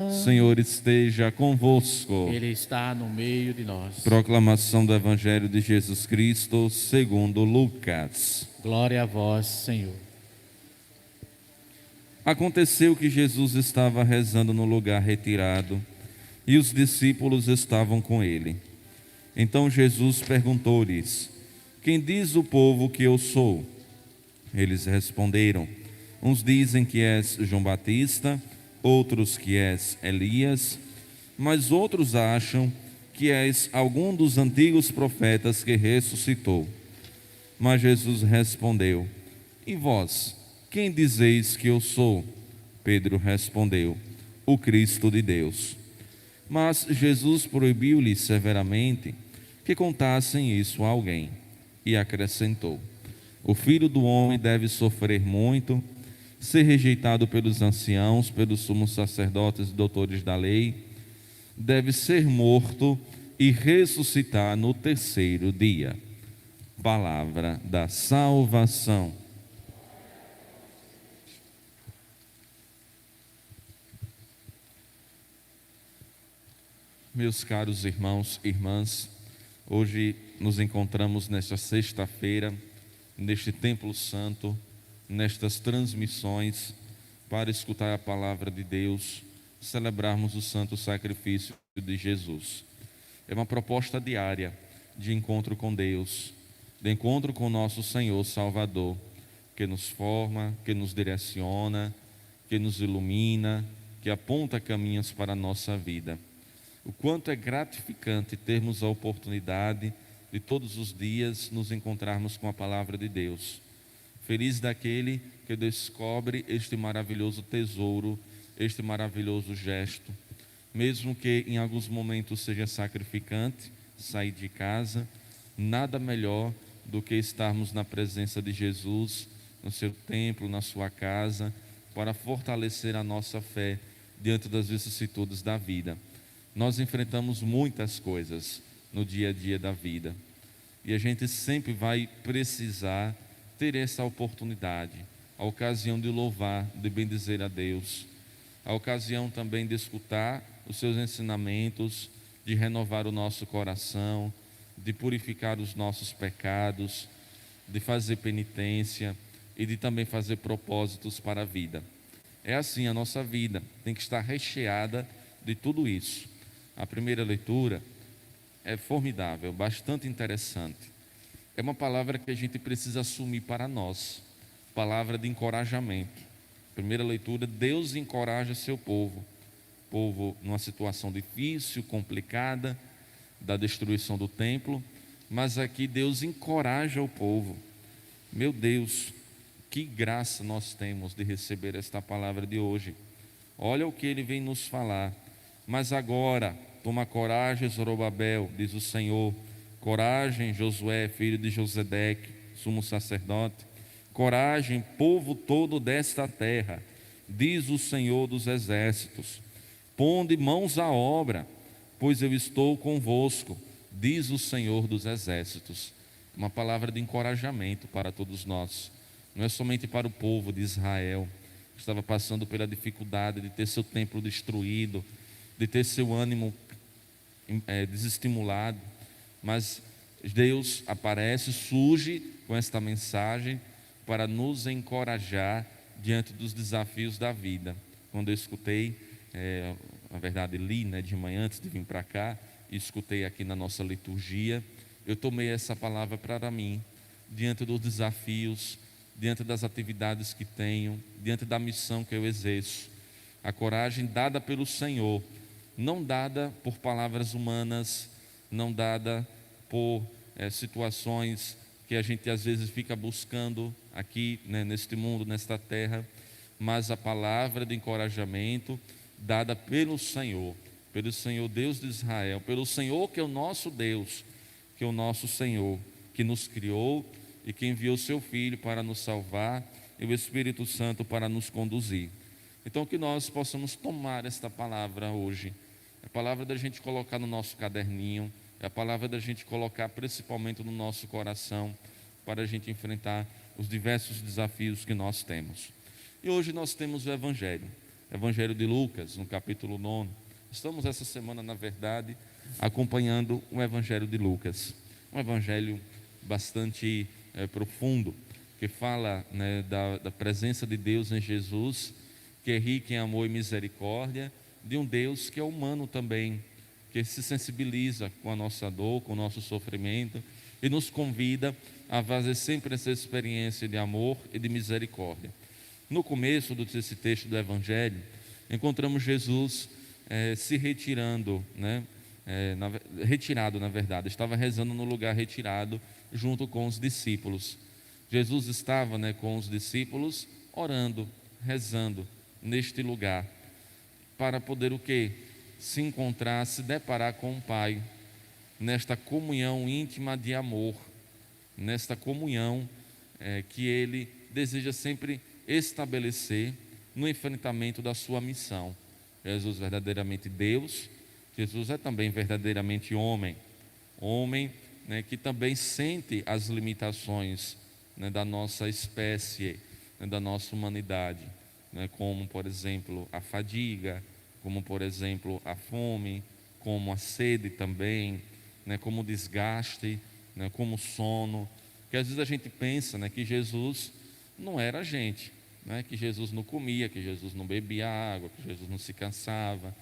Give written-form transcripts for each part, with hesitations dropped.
Senhor esteja convosco. Ele está no meio de nós. Proclamação do Evangelho de Jesus Cristo segundo Lucas. Glória a vós, Senhor. Aconteceu que Jesus estava rezando no lugar retirado e os discípulos estavam com ele. Então Jesus perguntou-lhes: Quem diz o povo que eu sou? Eles responderam: Uns dizem que és João Batista, outros que és Elias, mas outros acham que és algum dos antigos profetas que ressuscitou. Mas Jesus respondeu: E vós, quem dizeis que eu sou? Pedro respondeu: O Cristo de Deus. Mas Jesus proibiu-lhes severamente que contassem isso a alguém e acrescentou: O Filho do Homem deve sofrer muito, ser rejeitado pelos anciãos, pelos sumos sacerdotes e doutores da lei, deve ser morto e ressuscitar no terceiro dia. Palavra da salvação. Meus caros irmãos e irmãs, hoje nos encontramos nesta sexta-feira, neste Templo Santo, nestas transmissões, para escutar a palavra de Deus, celebrarmos o santo sacrifício de Jesus. É uma proposta diária de encontro com Deus, de encontro com nosso Senhor Salvador, que nos forma, que nos direciona, que nos ilumina, que aponta caminhos para a nossa vida. O quanto é gratificante termos a oportunidade de todos os dias nos encontrarmos com a palavra de Deus. Feliz daquele que descobre este maravilhoso tesouro, este maravilhoso gesto, mesmo que em alguns momentos seja sacrificante sair de casa, nada melhor do que estarmos na presença de Jesus, no seu templo, na sua casa, para fortalecer a nossa fé diante das vicissitudes da vida. Nós enfrentamos muitas coisas no dia a dia da vida e a gente sempre vai precisar ter essa oportunidade, a ocasião de louvar, de bendizer a Deus, a ocasião também de escutar os seus ensinamentos, de renovar o nosso coração, de purificar os nossos pecados, de fazer penitência e de também fazer propósitos para a vida. É assim, a nossa vida tem que estar recheada de tudo isso. A primeira leitura é formidável, bastante interessante. É uma palavra que a gente precisa assumir para nós, palavra de encorajamento. Primeira leitura, Deus encoraja seu povo numa situação difícil, complicada, da destruição do templo, mas aqui Deus encoraja o povo. Meu Deus, que graça nós temos de receber esta palavra de hoje. Olha o que ele vem nos falar. Mas agora, toma coragem, Zorobabel, diz o Senhor. Coragem, Josué, filho de Josedeque, sumo sacerdote. Coragem, povo todo desta terra, diz o Senhor dos exércitos. Ponde mãos à obra, pois eu estou convosco, diz o Senhor dos exércitos. Uma palavra de encorajamento para todos nós. Não é somente para o povo de Israel, que estava passando pela dificuldade de ter seu templo destruído, de ter seu ânimo desestimulado, mas Deus aparece, surge com esta mensagem para nos encorajar diante dos desafios da vida. Quando eu escutei, na verdade li de manhã antes de vir para cá, e escutei aqui na nossa liturgia, eu tomei essa palavra para mim, diante dos desafios, diante das atividades que tenho, diante da missão que eu exerço. A coragem dada pelo Senhor, não dada por palavras humanas, não dada por situações que a gente às vezes fica buscando aqui, neste mundo, nesta terra, mas a palavra de encorajamento dada pelo Senhor Deus de Israel, pelo Senhor que é o nosso Deus, que é o nosso Senhor, que nos criou e que enviou seu Filho para nos salvar e o Espírito Santo para nos conduzir. Então que nós possamos tomar esta palavra hoje, a palavra da gente colocar no nosso caderninho, é a palavra da gente colocar principalmente no nosso coração, para a gente enfrentar os diversos desafios que nós temos. E hoje nós temos o Evangelho. Evangelho de Lucas, no capítulo 9. Estamos essa semana, na verdade, acompanhando o Evangelho de Lucas, um evangelho bastante profundo, que fala, né, da presença de Deus em Jesus, que é rico em amor e misericórdia, de um Deus que é humano também, que se sensibiliza com a nossa dor, com o nosso sofrimento, e nos convida a fazer sempre essa experiência de amor e de misericórdia. No começo desse texto do Evangelho, encontramos Jesus se retirando, né? Retirado, na verdade, estava rezando no lugar retirado, junto com os discípulos. Jesus estava, né, com os discípulos, orando, rezando, neste lugar, para poder o quê? Se encontrar, se deparar com o Pai, nesta comunhão íntima de amor, nesta comunhão que Ele deseja sempre estabelecer no enfrentamento da sua missão. Jesus verdadeiramente Deus, Jesus é também verdadeiramente homem, né, que também sente as limitações, né, da nossa espécie, né, da nossa humanidade, né, como por exemplo a fadiga, como por exemplo a fome, como a sede também, né, como o desgaste, né, como o sono, que às vezes a gente pensa, né, que Jesus não era a gente, né, que Jesus não comia, que Jesus não bebia água, que Jesus não se cansava,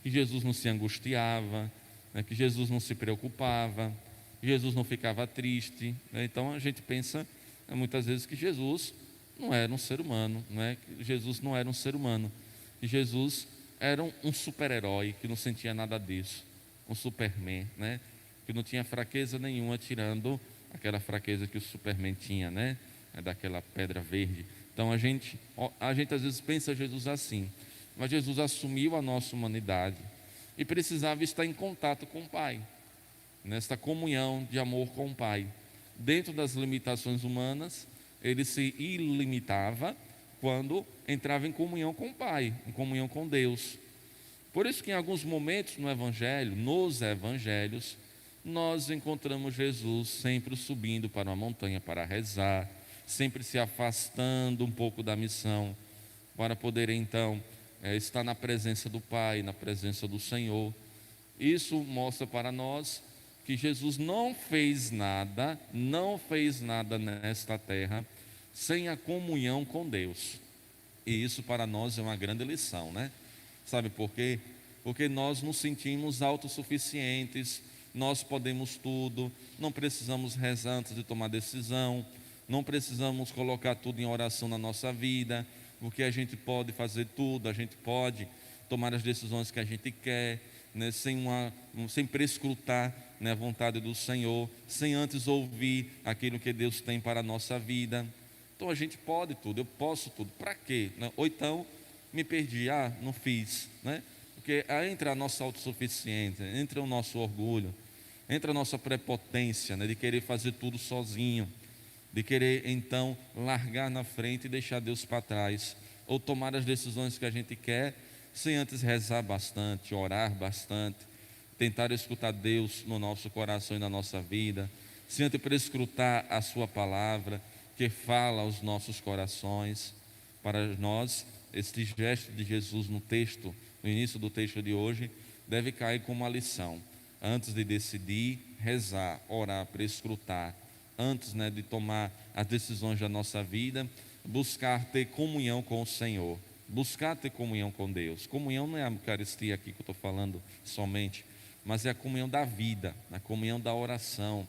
que Jesus não se angustiava, né, que Jesus não se preocupava, que Jesus não ficava triste, né? Então a gente pensa, né, muitas vezes que Jesus não era um ser humano, né? Que Jesus não era um ser humano, que Jesus era um super-herói que não sentia nada disso, um Superman, né? Que não tinha fraqueza nenhuma, tirando aquela fraqueza que o Superman tinha, né? Daquela pedra verde. Então a gente às vezes pensa Jesus assim, mas Jesus assumiu a nossa humanidade e precisava estar em contato com o Pai, nesta comunhão de amor com o Pai. Dentro das limitações humanas, ele se ilimitava quando entrava em comunhão com o Pai, em comunhão com Deus. Por isso que em alguns momentos no Evangelho, nos Evangelhos, nós encontramos Jesus sempre subindo para uma montanha para rezar, sempre se afastando um pouco da missão, para poder então estar na presença do Pai, na presença do Senhor. Isso mostra para nós que Jesus não fez nada nesta terra sem a comunhão com Deus. E isso para nós é uma grande lição, né? Sabe por quê? Porque nós nos sentimos autossuficientes, nós podemos tudo, não precisamos rezar antes de tomar decisão, não precisamos colocar tudo em oração na nossa vida, porque a gente pode fazer tudo, a gente pode tomar as decisões que a gente quer, né, sem prescrutar, né, a vontade do Senhor, sem antes ouvir aquilo que Deus tem para a nossa vida. Então a gente pode tudo, eu posso tudo, para quê? Ou então me perdi, não fiz, né? Porque entra a nossa autossuficiência, entra o nosso orgulho, entra a nossa prepotência, né, de querer fazer tudo sozinho, de querer então largar na frente e deixar Deus para trás, ou tomar as decisões que a gente quer, sem antes rezar bastante, orar bastante, tentar escutar Deus no nosso coração e na nossa vida, sem antes prescrutar a sua palavra, que fala aos nossos corações. Para nós, este gesto de Jesus no texto, no início do texto de hoje, deve cair como uma lição. Antes de decidir, rezar, orar, prescrutar, antes, né, de tomar as decisões da nossa vida, buscar ter comunhão com o Senhor, buscar ter comunhão com Deus. Comunhão não é a Eucaristia aqui que eu estou falando somente, mas é a comunhão da vida, a comunhão da oração,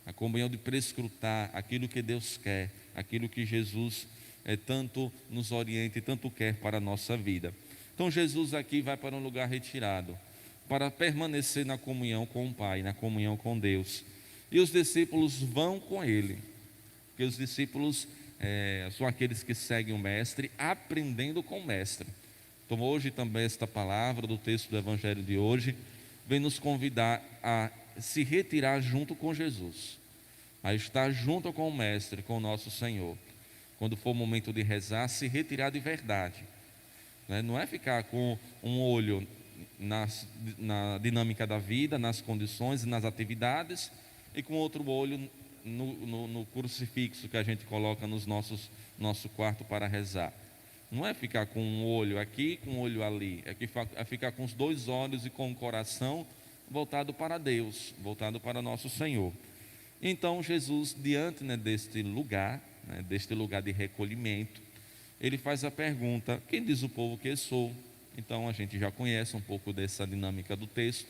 a comunhão de prescrutar aquilo que Deus quer, aquilo que Jesus tanto nos orienta e tanto quer para a nossa vida. Então Jesus aqui vai para um lugar retirado, para permanecer na comunhão com o Pai, na comunhão com Deus. E os discípulos vão com ele, porque os discípulos são aqueles que seguem o Mestre, aprendendo com o Mestre. Então hoje também esta palavra do texto do Evangelho de hoje vem nos convidar a se retirar junto com Jesus, a estar junto com o Mestre, com o nosso Senhor. Quando for o momento de rezar, se retirar de verdade, né? Não é ficar com um olho na dinâmica da vida, nas condições e nas atividades, e com outro olho no crucifixo que a gente coloca no nosso quarto para rezar. Não é ficar com um olho aqui, com um olho ali. É ficar com os dois olhos e com o coração voltado para Deus, voltado para nosso Senhor. Então Jesus, diante, deste lugar de recolhimento, ele faz a pergunta: quem diz o povo que eu sou? Então a gente já conhece um pouco dessa dinâmica do texto.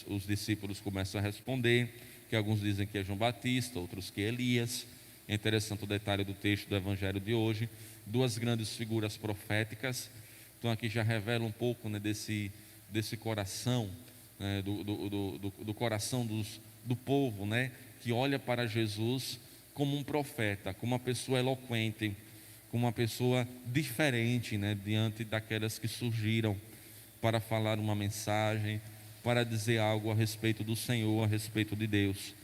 Os discípulos começam a responder, que alguns dizem que é João Batista, outros que é Elias. É interessante o detalhe do texto do evangelho de hoje, duas grandes figuras proféticas. Então aqui já revela um pouco, desse coração, do coração do povo, que olha para Jesus como um profeta, como uma pessoa eloquente, como uma pessoa diferente, diante daquelas que surgiram para falar uma mensagem, para dizer algo a respeito do Senhor, a respeito de Deus.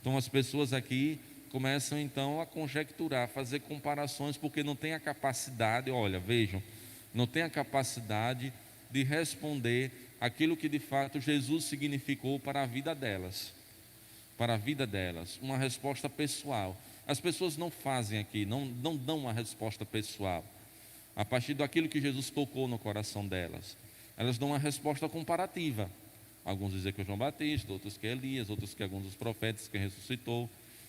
Então as pessoas aqui começam então a conjecturar, a fazer comparações, porque não tem a capacidade, olha, vejam, não tem a capacidade de responder aquilo que de fato Jesus significou para a vida delas. Para a vida delas, uma resposta pessoal. As pessoas não fazem aqui, não dão uma resposta pessoal a partir daquilo que Jesus tocou no coração delas. Elas dão uma resposta comparativa. Alguns dizem que é João Batista, outros que é Elias, outros que é alguns dos profetas que ressuscitou,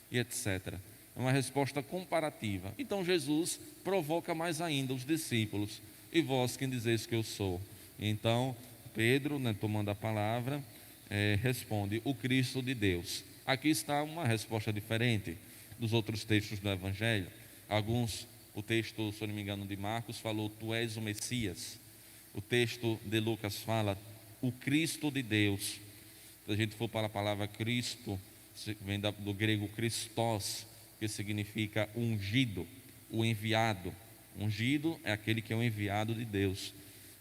e etc. É uma resposta comparativa. Então Jesus provoca mais ainda os discípulos: e vós quem dizeis que eu sou? Então Pedro, tomando a palavra, responde: o Cristo de Deus. Aqui está uma resposta diferente dos outros textos do Evangelho. O texto, se eu não me engano, de Marcos falou: tu és o Messias. O texto de Lucas fala: o Cristo de Deus. Se a gente for para a palavra Cristo, vem do grego Christos, que significa ungido, o enviado. Ungido é aquele que é o enviado de Deus.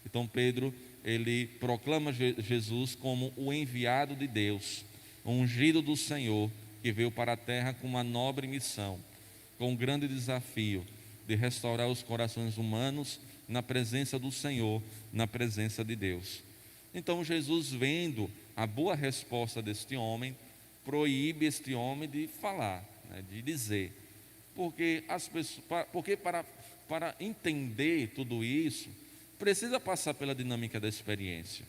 Então Pedro, ele proclama Jesus como o enviado de Deus, o ungido do Senhor, que veio para a terra com uma nobre missão, com um grande desafio de restaurar os corações humanos na presença do Senhor, na presença de Deus. Então Jesus, vendo a boa resposta deste homem, proíbe este homem de falar, de dizer, porque para entender tudo isso, precisa passar pela dinâmica da experiência.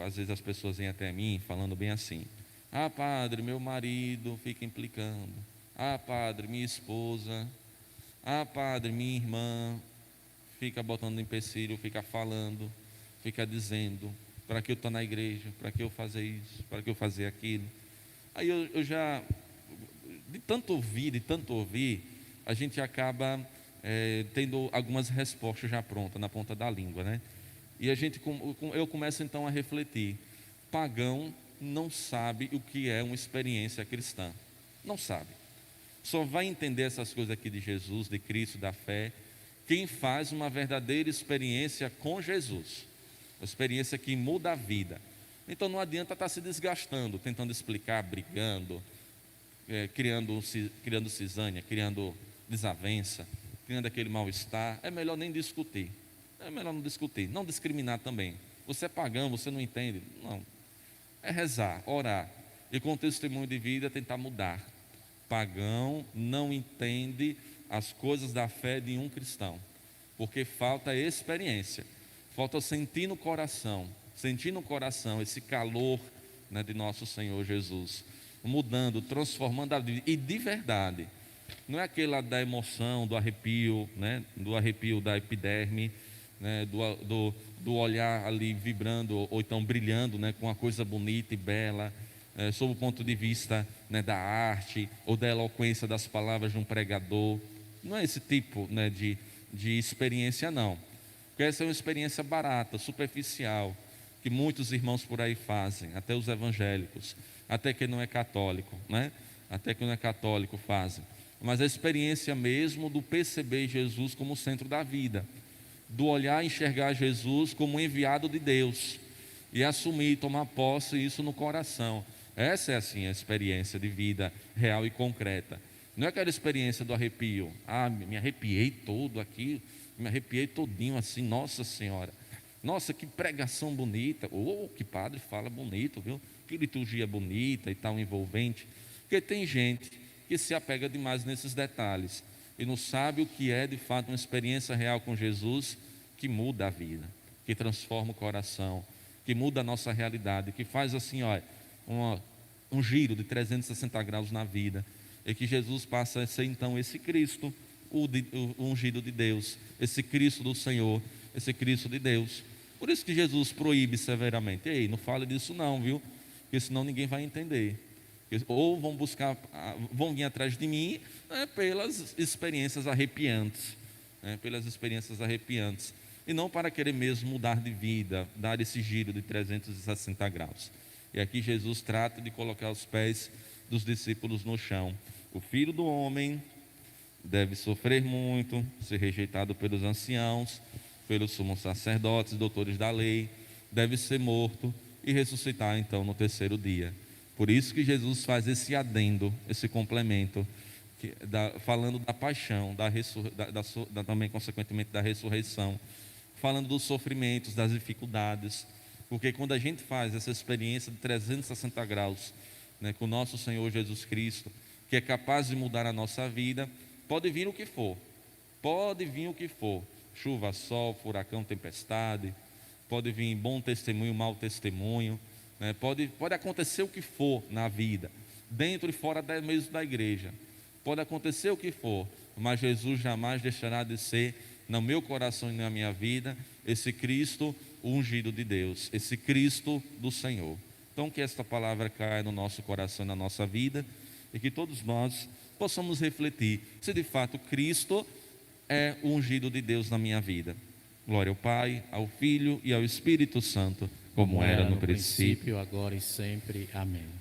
Às vezes as pessoas vêm até mim falando bem assim: ah, padre, meu marido fica implicando. Ah, padre, minha esposa. Ah, padre, minha irmã fica botando empecilho, fica falando, fica dizendo: para que eu estou na igreja, para que eu fazer isso, para que eu fazer aquilo. Aí eu já, de tanto ouvir, a gente acaba tendo algumas respostas já prontas na ponta da língua, E eu começo então a refletir: pagão não sabe o que é uma experiência cristã, não sabe. Só vai entender essas coisas aqui de Jesus, de Cristo, da fé, quem faz uma verdadeira experiência com Jesus, uma experiência que muda a vida. Então não adianta estar se desgastando, tentando explicar, brigando, criando cisânia, criando desavença, criando aquele mal-estar. É melhor nem discutir, é melhor não discutir, não discriminar também. Você é pagão, você não entende, não. É rezar, orar, e com o testemunho de vida tentar mudar. Pagão não entende as coisas da fé de um cristão, porque falta experiência, falta sentir no coração esse calor, de nosso Senhor Jesus, mudando, transformando a vida, e de verdade, não é aquela da emoção, do arrepio, do arrepio da epiderme, do olhar ali vibrando, ou então brilhando, com uma coisa bonita e bela, sob o ponto de vista, da arte, ou da eloquência das palavras de um pregador. Não é esse tipo, de experiência, não, porque essa é uma experiência barata, superficial, que muitos irmãos por aí fazem, até os evangélicos, até quem não é católico, até quem não é católico fazem. Mas a experiência mesmo do perceber Jesus como o centro da vida, do olhar e enxergar Jesus como enviado de Deus, e assumir, tomar posse isso no coração. Essa é assim a experiência de vida real e concreta. Não é aquela experiência do arrepio: ah, me arrepiei todo aqui, me arrepiei todinho assim, nossa Senhora, nossa, que pregação bonita, que padre fala bonito, viu? Que liturgia bonita e tal, envolvente. Porque tem gente que se apega demais nesses detalhes, e não sabe o que é de fato uma experiência real com Jesus, que muda a vida, que transforma o coração, que muda a nossa realidade, que faz assim, olha, um giro de 360 graus na vida, e que Jesus passa a ser então esse Cristo, o ungido de Deus, esse Cristo do Senhor, esse Cristo de Deus. Por isso que Jesus proíbe severamente: ei, não fale disso não, viu? Porque senão ninguém vai entender. Ou vão vir atrás de mim, né, pelas experiências arrepiantes, né, e não para querer mesmo mudar de vida, dar esse giro de 360 graus. E aqui Jesus trata de colocar os pés dos discípulos no chão. O Filho do Homem deve sofrer muito, ser rejeitado pelos anciãos, pelos sumos sacerdotes, doutores da lei, deve ser morto e ressuscitar então no terceiro dia. Por isso que Jesus faz esse adendo, esse complemento, falando da paixão, também consequentemente da ressurreição, falando dos sofrimentos, das dificuldades, porque quando a gente faz essa experiência de 360 graus, né, com o nosso Senhor Jesus Cristo, que é capaz de mudar a nossa vida, pode vir o que for, chuva, sol, furacão, tempestade, pode vir bom testemunho, mau testemunho, né? Pode acontecer o que for na vida, dentro e fora mesmo da igreja, pode acontecer o que for, mas Jesus jamais deixará de ser, no meu coração e na minha vida, esse Cristo ungido de Deus, esse Cristo do Senhor. Então que esta palavra caia no nosso coração e na nossa vida, e que todos nós possamos refletir se de fato Cristo é o ungido de Deus na minha vida. Glória ao Pai, ao Filho e ao Espírito Santo, como era no princípio, agora e sempre. Amém.